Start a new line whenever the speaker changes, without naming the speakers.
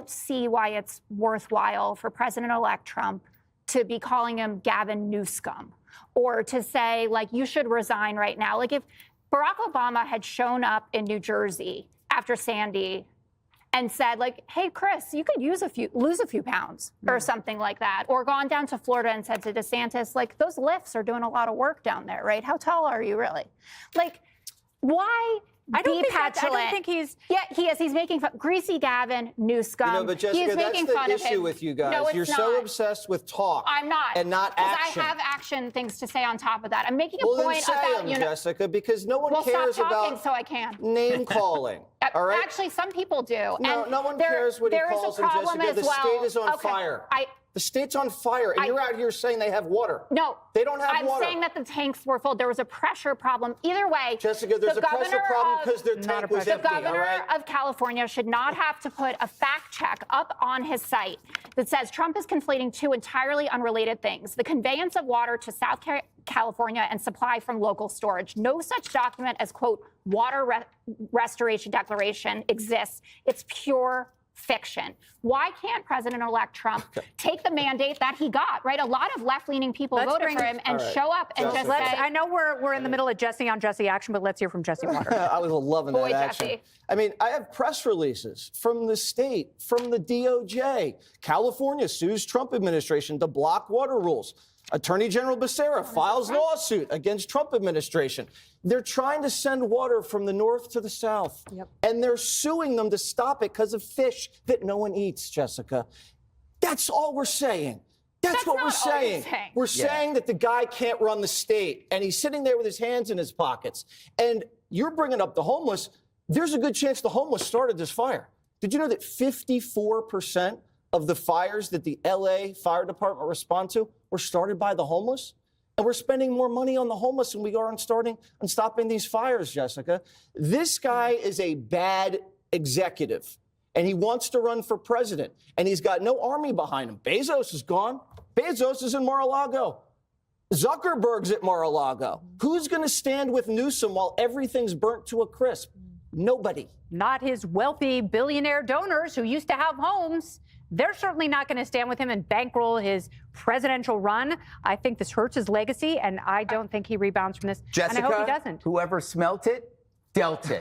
don't see why it's worthwhile for President-elect Trump to be calling him Gavin Newsom, or to say, like, you should resign right now. Like, if Barack Obama had shown up in New Jersey after Sandy and said, like, hey, Chris, you could lose a few pounds or something like that, or gone down to Florida and said to DeSantis, like, those lifts are doing a lot of work down there, right? How tall are you really? Like, why
I don't think he's.
Yeah, he is. He's making fun. Greasy Gavin Newsom.
You know, but Jessica, that's the issue with you guys.
No, it's
You're
not.
so obsessed with talk.
I'm not.
And not action.
Because I have action things to say on top of that. I'm making a
well,
point
then say
about,
them, Jessica, because no one cares
stop talking
about
so I can.
name calling. All right?
Actually, some people do.
No,
and
no one cares what he calls them, Jessica. The state is on fire. The state's on fire, and you're out here saying they have water.
No.
They don't have water.
I'm saying that the tanks were full. There was a pressure problem. Either way,
Jessica, there's a pressure problem because their tank was empty,
The governor of California should not have to put a fact check up on his site that says Trump is conflating two entirely unrelated things: the conveyance of water to South California and supply from local storage. No such document as, quote, water restoration declaration exists. It's pure fiction. Why can't President-elect Trump take the mandate that he got, right? A lot of left-leaning people voted for him and show up and just say...
I know we're in the middle of Jesse on Jesse action, but let's hear from Jesse Water.
I was loving that action.
Jesse.
I mean, I have press releases from the state, from the DOJ. California sues Trump administration to block water rules. Attorney General Becerra files lawsuit against Trump administration. They're trying to send water from the north to the south. And they're suing them to stop it because of fish that no one eats, Jessica. That's all we're saying. That's what we're saying. We're saying that the guy can't run the state, and he's sitting there with his hands in his pockets. And you're bringing up the homeless. There's a good chance the homeless started this fire. Did you know that 54% of the fires that the LA Fire Department respond to were started by the homeless? And we're spending more money on the homeless than we are on stopping these fires, Jessica. This guy is a bad executive, and he wants to run for president, and he's got no army behind him. Bezos is gone. Bezos is in Mar-a-Lago. Zuckerberg's at Mar-a-Lago. Who's going to stand with Newsom while everything's burnt to a crisp? Nobody.
Not his wealthy billionaire donors who used to have homes. They're certainly not going to stand with him and bankroll his presidential run. I think this hurts his legacy, and I don't think he rebounds from this.
Jessica,
and I hope he doesn't.
Whoever smelt it, dealt it.